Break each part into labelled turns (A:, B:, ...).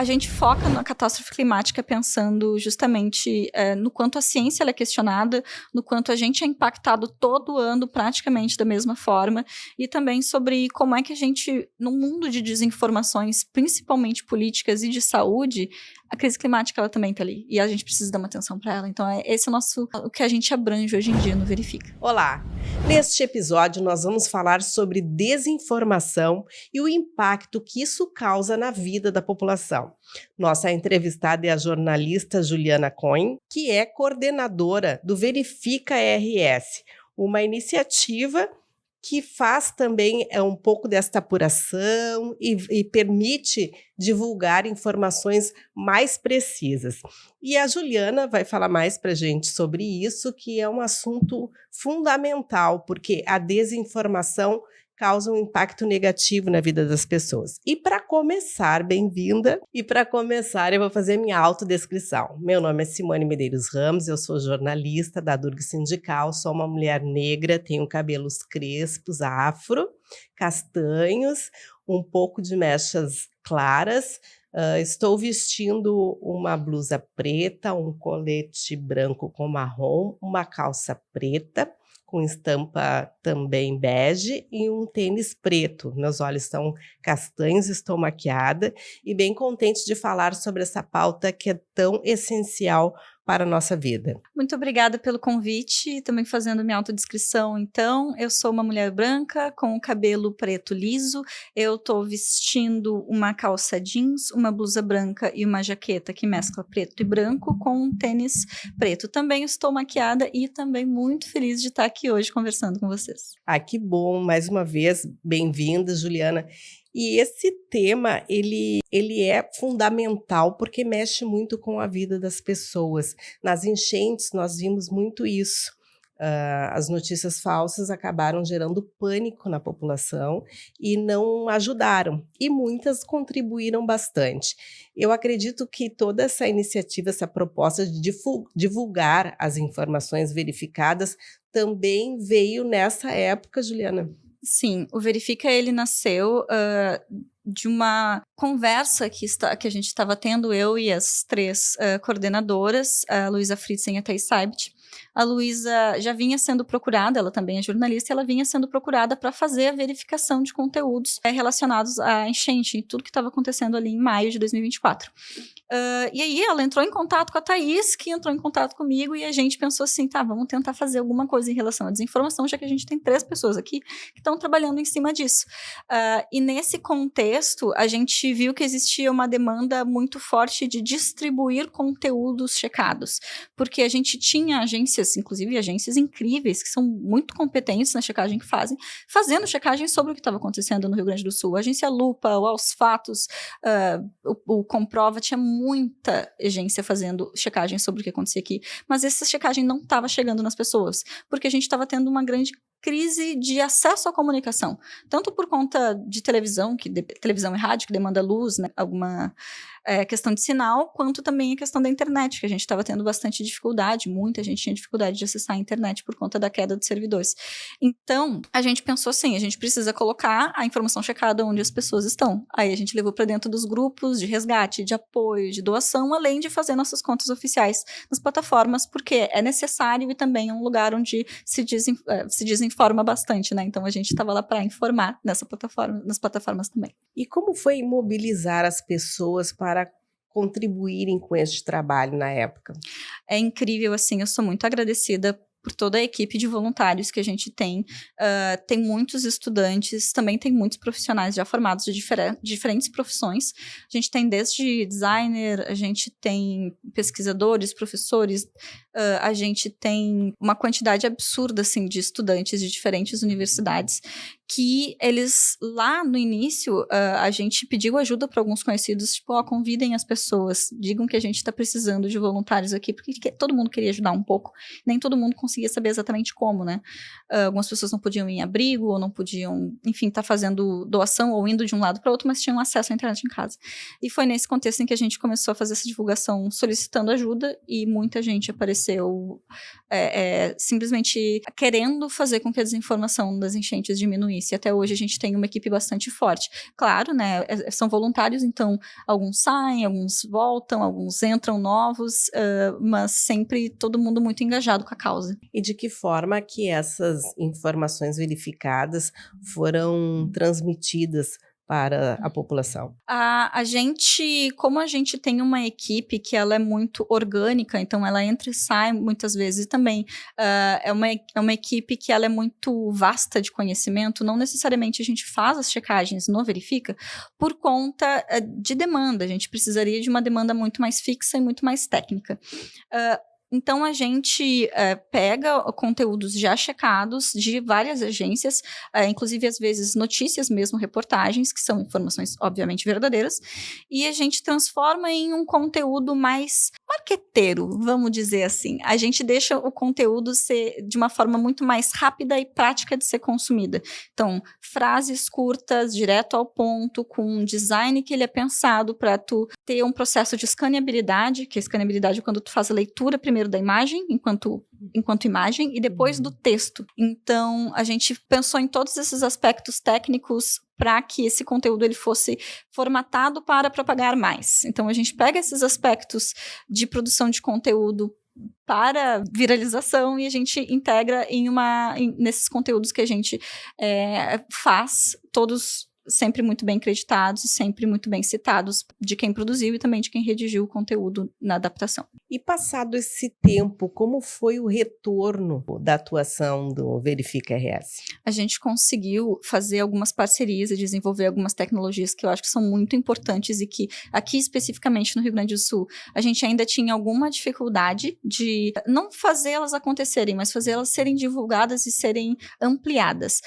A: A gente foca na catástrofe climática pensando justamente no quanto a ciência ela é questionada, no quanto a gente é impactado todo ano praticamente da mesma forma, e também sobre como é que a gente, num mundo de desinformações, principalmente políticas e de saúde, a crise climática ela também está ali, e a gente precisa dar uma atenção para ela. Então esse é o que a gente abrange hoje em dia no Verifica.
B: Olá! Neste episódio nós vamos falar sobre desinformação e o impacto que isso causa na vida da população. Nossa entrevistada é a jornalista Juliana Cohen, que é coordenadora do Verifica RS, uma iniciativa que faz também um pouco desta apuração e permite divulgar informações mais precisas. E a Juliana vai falar mais para a gente sobre isso, que é um assunto fundamental, porque a desinformação causa um impacto negativo na vida das pessoas. E para começar, bem-vinda, e para começar eu vou fazer minha autodescrição. Meu nome é Simone Medeiros Ramos, eu sou jornalista da Durga Sindical, sou uma mulher negra, tenho cabelos crespos, afro, castanhos, um pouco de mechas claras, estou vestindo uma blusa preta, um colete branco com marrom, uma calça preta, com estampa também bege e um tênis preto. Meus olhos estão castanhos, estou maquiada e bem contente de falar sobre essa pauta que é tão essencial para a nossa vida.
A: Muito obrigada pelo convite, também fazendo minha autodescrição. Então, eu sou uma mulher branca com o cabelo preto liso, eu estou vestindo uma calça jeans, uma blusa branca e uma jaqueta que mescla preto e branco com um tênis preto. Também estou maquiada e também muito feliz de estar aqui hoje conversando com vocês.
B: Ah, que bom! Mais uma vez, bem-vinda, Juliana. E esse tema, ele é fundamental porque mexe muito com a vida das pessoas. Nas enchentes, nós vimos muito isso. As notícias falsas acabaram gerando pânico na população e não ajudaram. E muitas contribuíram bastante. Eu acredito que toda essa iniciativa, essa proposta de divulgar as informações verificadas também veio nessa época, Juliana.
A: Sim, o Verifica, ele nasceu de uma conversa que a gente estava tendo, eu e as três coordenadoras, a Luísa Fritzen e a Thais Seibt. A Luísa já vinha sendo procurada, ela também é jornalista, ela vinha sendo procurada para fazer a verificação de conteúdos relacionados à enchente e tudo que estava acontecendo ali em maio de 2024. E aí ela entrou em contato com a Thais, que entrou em contato comigo, e a gente pensou assim, tá, vamos tentar fazer alguma coisa em relação à desinformação, já que a gente tem 3 pessoas aqui que estão trabalhando em cima disso. E nesse contexto, a gente viu que existia uma demanda muito forte de distribuir conteúdos checados, porque a gente tinha agências, inclusive agências incríveis, que são muito competentes na checagem que fazem, fazendo checagem sobre o que estava acontecendo no Rio Grande do Sul. A agência Lupa, o Aos Fatos, o Comprova, tinha muita agência fazendo checagem sobre o que acontecia aqui, mas essa checagem não estava chegando nas pessoas, porque a gente estava tendo uma grande crise de acesso à comunicação, tanto por conta de televisão e rádio, que demanda luz, né, alguma questão de sinal, quanto também a questão da internet, que a gente estava tendo bastante dificuldade, muita gente tinha dificuldade de acessar a internet por conta da queda dos servidores. Então, a gente pensou assim, a gente precisa colocar a informação checada onde as pessoas estão. Aí a gente levou para dentro dos grupos de resgate, de apoio, de doação, além de fazer nossas contas oficiais nas plataformas, porque é necessário e também é um lugar onde se desinforma bastante, né? Então a gente estava lá para informar nas plataformas também.
B: E como foi mobilizar as pessoas para contribuírem com este trabalho na época?
A: É incrível, assim, eu sou muito agradecida por toda a equipe de voluntários que a gente tem. Tem muitos estudantes, também tem muitos profissionais já formados de diferentes profissões. A gente tem desde designer, a gente tem pesquisadores, professores, a gente tem uma quantidade absurda, assim, de estudantes de diferentes universidades, que eles, lá no início, a gente pediu ajuda para alguns conhecidos, tipo, convidem as pessoas, digam que a gente está precisando de voluntários aqui, porque todo mundo queria ajudar um pouco, nem todo mundo conseguia saber exatamente como, né? Algumas pessoas não podiam ir em abrigo, ou não podiam, enfim, estar fazendo doação, ou indo de um lado para outro, mas tinham acesso à internet em casa. E foi nesse contexto em que a gente começou a fazer essa divulgação solicitando ajuda, e muita gente apareceu aconteceu simplesmente querendo fazer com que a desinformação das enchentes diminuísse. Até hoje a gente tem uma equipe bastante forte. Claro, né, são voluntários, então alguns saem, alguns voltam, alguns entram novos, mas sempre todo mundo muito engajado com a causa.
B: E de que forma que essas informações verificadas foram transmitidas para a população?
A: Como a gente tem uma equipe que ela é muito orgânica, então ela entra e sai muitas vezes, e também é uma equipe que ela é muito vasta de conhecimento, não necessariamente a gente faz as checagens no Verifica por conta de demanda, a gente precisaria de uma demanda muito mais fixa e muito mais técnica. Então, a gente pega conteúdos já checados de várias agências, inclusive, às vezes, notícias mesmo, reportagens, que são informações, obviamente, verdadeiras, e a gente transforma em um conteúdo mais marqueteiro, vamos dizer assim. A gente deixa o conteúdo ser de uma forma muito mais rápida e prática de ser consumida. Então, frases curtas, direto ao ponto, com um design que ele é pensado para tu ter um processo de escaneabilidade, que a escaneabilidade é quando tu faz a leitura primeiro da imagem, enquanto imagem, e depois do texto. Então, a gente pensou em todos esses aspectos técnicos para que esse conteúdo ele fosse formatado para propagar mais. Então, a gente pega esses aspectos de produção de conteúdo para viralização e a gente integra nesses conteúdos que a gente faz, todos sempre muito bem creditados e sempre muito bem citados de quem produziu e também de quem redigiu o conteúdo na adaptação.
B: E passado esse tempo, como foi o retorno da atuação do Verifica RS?
A: A gente conseguiu fazer algumas parcerias e desenvolver algumas tecnologias que eu acho que são muito importantes e que aqui especificamente no Rio Grande do Sul a gente ainda tinha alguma dificuldade de não fazê-las acontecerem, mas fazê-las serem divulgadas e serem ampliadas.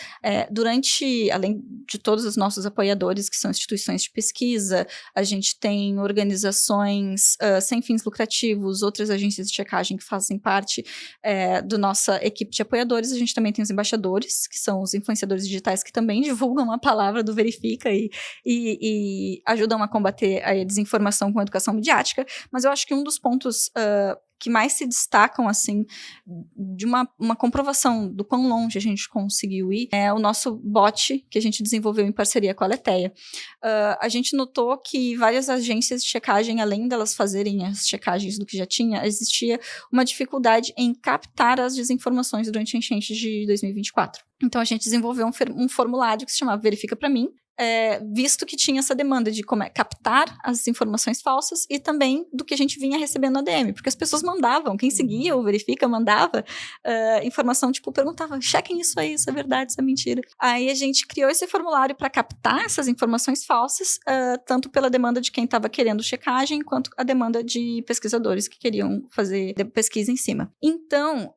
A: Além de todos os nossos apoiadores, que são instituições de pesquisa, a gente tem organizações sem fins lucrativos, outras agências de checagem que fazem parte da nossa equipe de apoiadores. A gente também tem os embaixadores, que são os influenciadores digitais que também divulgam a palavra do Verifica e ajudam a combater a desinformação com a educação midiática. Mas eu acho que um dos pontos que mais se destacam, assim, de uma comprovação do quão longe a gente conseguiu ir, é o nosso bot que a gente desenvolveu em parceria com a Aletheia. A gente notou que várias agências de checagem, além delas fazerem as checagens do que já tinha, existia uma dificuldade em captar as desinformações durante a enchente de 2024. Então, a gente desenvolveu um formulário que se chamava Verifica Pra Mim, visto que tinha essa demanda de captar as informações falsas e também do que a gente vinha recebendo na DM, porque as pessoas mandavam, quem seguia o Verifica mandava informação, tipo, perguntava, chequem isso aí, isso é verdade, isso é mentira. Aí a gente criou esse formulário para captar essas informações falsas, tanto pela demanda de quem estava querendo checagem, quanto a demanda de pesquisadores que queriam fazer pesquisa em cima. Então,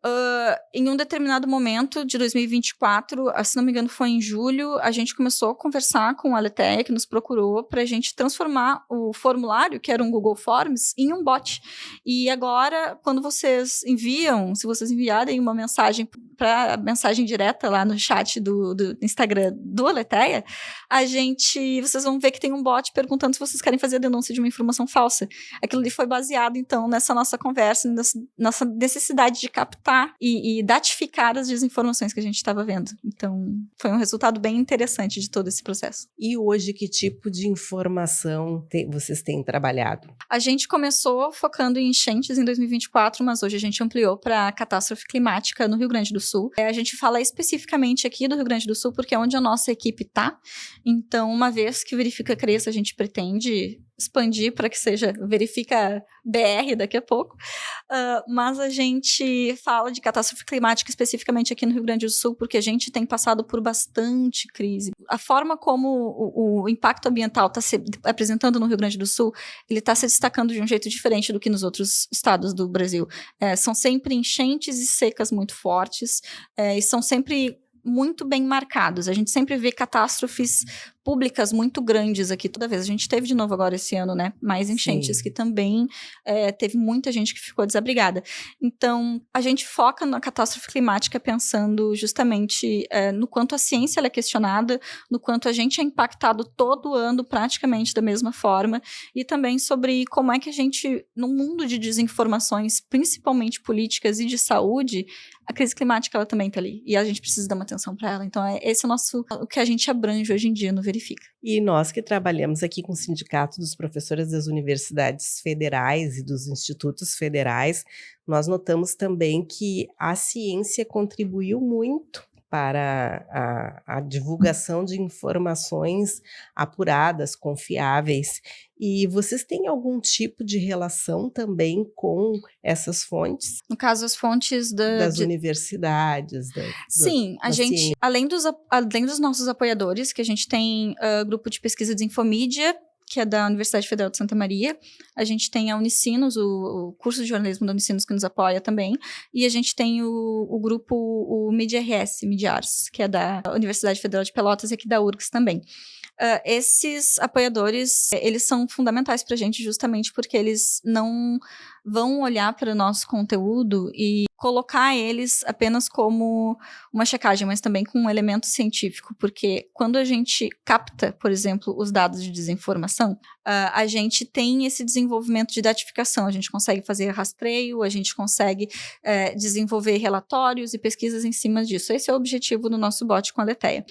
A: em um determinado momento de 2024, se não me engano foi em julho, a gente começou a conversar com a Aletheia, que nos procurou para a gente transformar o formulário, que era um Google Forms, em um bot. E agora, quando vocês enviam, se vocês enviarem uma mensagem direta lá no chat do Instagram do Aletheia, vocês vão ver que tem um bot perguntando se vocês querem fazer a denúncia de uma informação falsa. Aquilo ali foi baseado, então, nessa nossa conversa, nessa necessidade de captar e datificar as desinformações que a gente estava vendo. Então, foi um resultado bem interessante de todo esse processo.
B: E hoje, que tipo de informação vocês têm trabalhado?
A: A gente começou focando em enchentes em 2024, mas hoje a gente ampliou para catástrofe climática no Rio Grande do Sul. A gente fala especificamente aqui do Rio Grande do Sul, porque é onde a nossa equipe está. Então, uma vez que o Verifica cresça, a gente pretende expandir para que seja Verifica BR daqui a pouco, mas a gente fala de catástrofe climática especificamente aqui no Rio Grande do Sul, porque a gente tem passado por bastante crise. A forma como o impacto ambiental está se apresentando no Rio Grande do Sul, ele está se destacando de um jeito diferente do que nos outros estados do Brasil. São sempre enchentes e secas muito fortes, e são sempre muito bem marcados. A gente sempre vê catástrofes públicas muito grandes aqui toda vez. A gente teve de novo agora esse ano, né? Mais enchentes,
B: Sim.
A: que também teve muita gente que ficou desabrigada. Então, a gente foca na catástrofe climática pensando justamente no quanto a ciência ela é questionada, no quanto a gente é impactado todo ano praticamente da mesma forma, e também sobre como é que a gente, num mundo de desinformações, principalmente políticas e de saúde, a crise climática ela também está ali, e a gente precisa dar uma atenção para ela. Então, esse é o que a gente abrange hoje em dia no Verifica.
B: E nós que trabalhamos aqui com o Sindicato dos Professores das Universidades Federais e dos Institutos Federais, nós notamos também que a ciência contribuiu muito para a divulgação de informações apuradas, confiáveis. E vocês têm algum tipo de relação também com essas fontes?
A: No caso, as fontes
B: Das universidades?
A: Sim, a gente, além dos nossos apoiadores, que a gente tem grupo de pesquisa de Infomídia, que é da Universidade Federal de Santa Maria. A gente tem a Unicinos, o curso de jornalismo da Unicinos que nos apoia também. E a gente tem o grupo, o MediaRS, MediaRS, que é da Universidade Federal de Pelotas e aqui da URGS também. Esses apoiadores, eles são fundamentais para a gente justamente porque eles não vão olhar para o nosso conteúdo e colocar eles apenas como uma checagem, mas também com um elemento científico, porque quando a gente capta, por exemplo, os dados de desinformação, a gente tem esse desenvolvimento de datificação, a gente consegue fazer rastreio, a gente consegue desenvolver relatórios e pesquisas em cima disso. Esse é o objetivo do nosso bot com a Aletheia.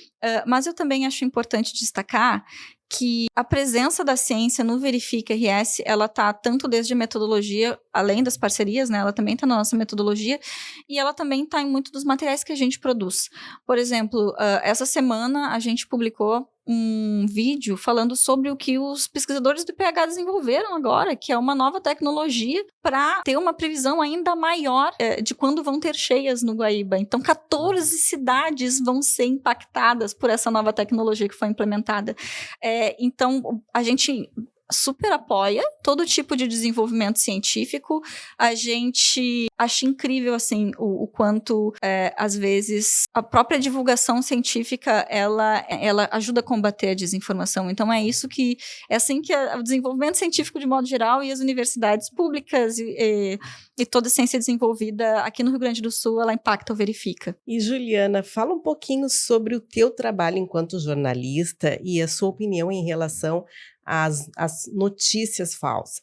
A: Mas eu também acho importante destacar que a presença da ciência no Verifica RS, ela está tanto desde a metodologia, além das parcerias, né, ela também está na nossa metodologia, e ela também está em muito dos materiais que a gente produz. Por exemplo, essa semana a gente publicou um vídeo falando sobre o que os pesquisadores do IPH desenvolveram agora, que é uma nova tecnologia para ter uma previsão ainda maior de quando vão ter cheias no Guaíba. Então, 14 cidades vão ser impactadas por essa nova tecnologia que foi implementada. Então, a gente super apoia todo tipo de desenvolvimento científico. A gente acha incrível, assim, o quanto, às vezes, a própria divulgação científica, ela ajuda a combater a desinformação. Então, é assim que o desenvolvimento científico, de modo geral, e as universidades públicas e toda a ciência desenvolvida aqui no Rio Grande do Sul, ela impacta ou verifica.
B: E, Juliana, fala um pouquinho sobre o teu trabalho enquanto jornalista e a sua opinião em relação as notícias falsas.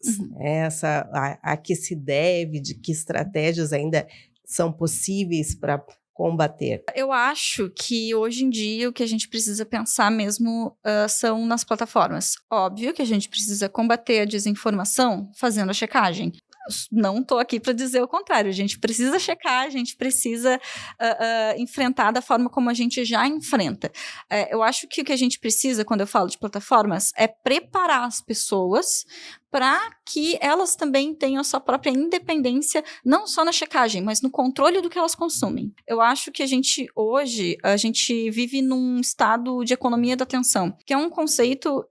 B: A que se deve, de que estratégias ainda são possíveis para combater?
A: Eu acho que hoje em dia o que a gente precisa pensar mesmo são nas plataformas. Óbvio que a gente precisa combater a desinformação fazendo a checagem. Não estou aqui para dizer o contrário. A gente precisa checar, a gente precisa enfrentar da forma como a gente já enfrenta. Eu acho que o que a gente precisa, quando eu falo de plataformas, é preparar as pessoas para que elas também tenham a sua própria independência, não só na checagem, mas no controle do que elas consumem. Eu acho que hoje, a gente vive num estado de economia da atenção, que é um conceito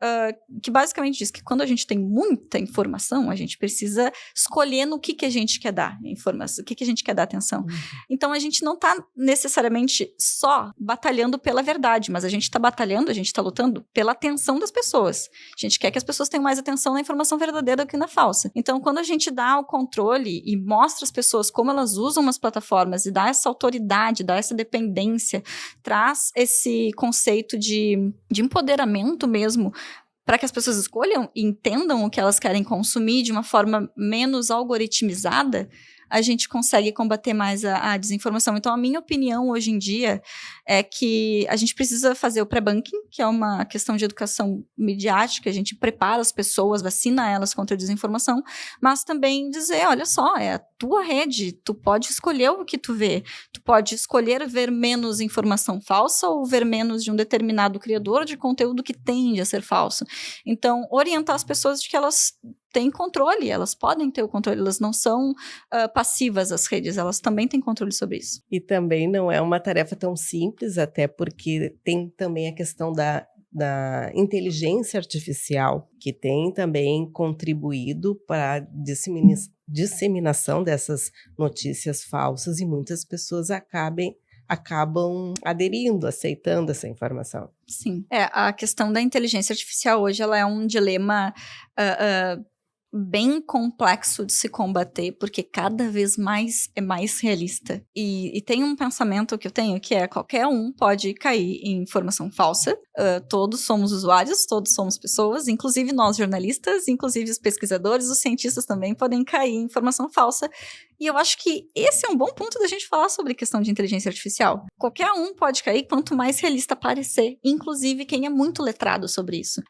A: que basicamente diz que quando a gente tem muita informação, a gente precisa escolher no que a gente quer dar informação, o que a gente quer dar atenção. Então, a gente não está necessariamente só batalhando pela verdade, mas a gente está batalhando, a gente está lutando pela atenção das pessoas. A gente quer que as pessoas tenham mais atenção na informação verdadeira do que na falsa. Então, quando a gente dá o controle e mostra às pessoas como elas usam as plataformas e dá essa autoridade, dá essa dependência, traz esse conceito de empoderamento mesmo, para que as pessoas escolham e entendam o que elas querem consumir de uma forma menos algoritmizada, a gente consegue combater mais a desinformação. Então, a minha opinião hoje em dia é que a gente precisa fazer o pré-banking, que é uma questão de educação midiática, a gente prepara as pessoas, vacina elas contra a desinformação, mas também dizer, olha só, é a tua rede, tu pode escolher o que tu vê, tu pode escolher ver menos informação falsa ou ver menos de um determinado criador de conteúdo que tende a ser falso. Então, orientar as pessoas de que elas têm controle, elas podem ter o controle, elas não são passivas as redes, elas também têm controle sobre isso.
B: E também não é uma tarefa tão simples, até porque tem também a questão da inteligência artificial, que tem também contribuído para a disseminação dessas notícias falsas, e muitas pessoas acabam acabam aderindo, aceitando essa informação.
A: Sim. A questão da inteligência artificial hoje, ela é um dilema bem complexo de se combater, porque cada vez mais é mais realista. E tem um pensamento que eu tenho, que é qualquer um pode cair em informação falsa. Todos somos usuários, todos somos pessoas, inclusive nós jornalistas, inclusive os pesquisadores, os cientistas também podem cair em informação falsa. E eu acho que esse é um bom ponto da gente falar sobre questão de inteligência artificial. Qualquer um pode cair, quanto mais realista parecer, inclusive quem é muito letrado sobre isso.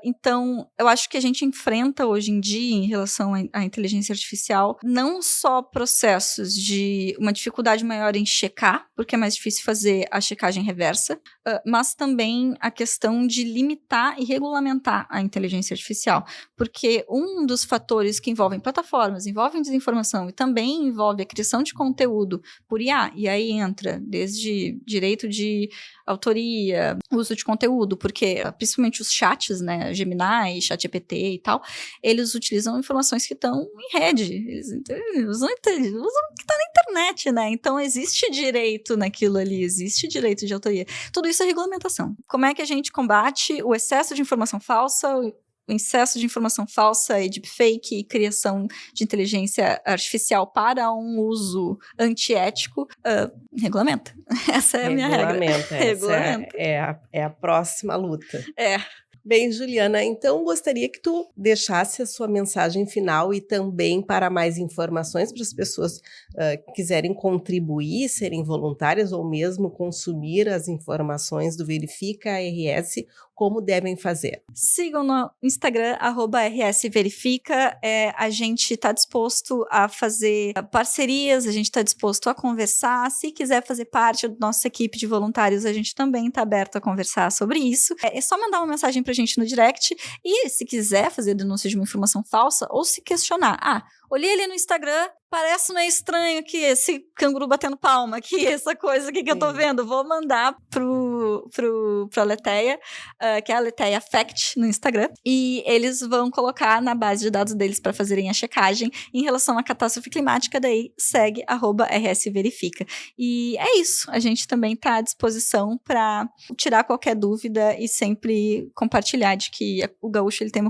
A: Então, eu acho que a gente enfrenta hoje em dia, em relação à inteligência artificial, não só processos de uma dificuldade maior em checar, porque é mais difícil fazer a checagem reversa, mas também a questão de limitar e regulamentar a inteligência artificial. Porque um dos fatores que envolvem plataformas, envolvem desinformação e também envolve a criação de conteúdo por IA, e aí entra desde direito de autoria, uso de conteúdo, porque principalmente os chats, né, Gemini, ChatGPT e tal, eles utilizam informações que estão em rede, eles usam o que está na internet, né, então existe direito naquilo ali, existe direito de autoria. Tudo isso é regulamentação. Como é que a gente combate o excesso de informação falsa, o excesso de informação falsa e deepfake e criação de inteligência artificial para um uso antiético? Regulamenta. Essa é a minha regra.
B: Regulamenta. É a próxima luta. Bem, Juliana, então gostaria que tu deixasse a sua mensagem final e também para mais informações para as pessoas que quiserem contribuir, serem voluntárias ou mesmo consumir as informações do Verifica RS, como devem fazer?
A: Sigam no Instagram, @rsverifica. A gente está disposto a fazer parcerias, a gente está disposto a conversar. Se quiser fazer parte da nossa equipe de voluntários, a gente também está aberto a conversar sobre isso. É só mandar uma mensagem pra gente no direct. E se quiser fazer denúncia de uma informação falsa ou se questionar, olhei ali no Instagram, parece meio estranho aqui esse canguru batendo palma aqui, essa coisa aqui que eu tô vendo. Vou mandar pra Aletheia, que é a Aletheia Fact no Instagram, e eles vão colocar na base de dados deles para fazerem a checagem em relação à catástrofe climática, daí segue @rsverifica. E é isso, a gente também tá à disposição para tirar qualquer dúvida e sempre compartilhar de que o gaúcho ele tem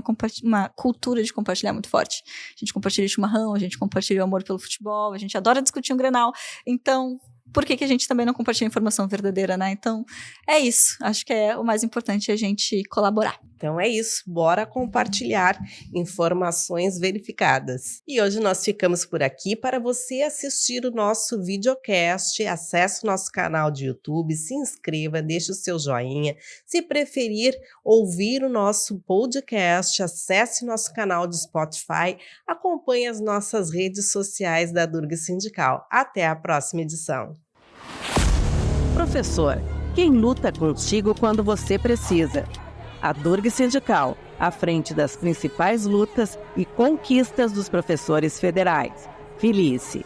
A: uma cultura de compartilhar muito forte. A gente compartilha chimarrão, a gente compartilha o amor pelo futebol, a gente adora discutir um Grenal, então por que a gente também não compartilha informação verdadeira, né? Então, é isso. Acho que o mais importante é a gente colaborar.
B: Então é isso, bora compartilhar informações verificadas. E hoje nós ficamos por aqui. Para você assistir o nosso videocast, acesse o nosso canal de YouTube, se inscreva, deixe o seu joinha. Se preferir ouvir o nosso podcast, acesse nosso canal de Spotify, acompanhe as nossas redes sociais da Durga Sindical. Até a próxima edição.
C: Professor, quem luta contigo quando você precisa? A Durga Sindical, à frente das principais lutas e conquistas dos professores federais. Felice.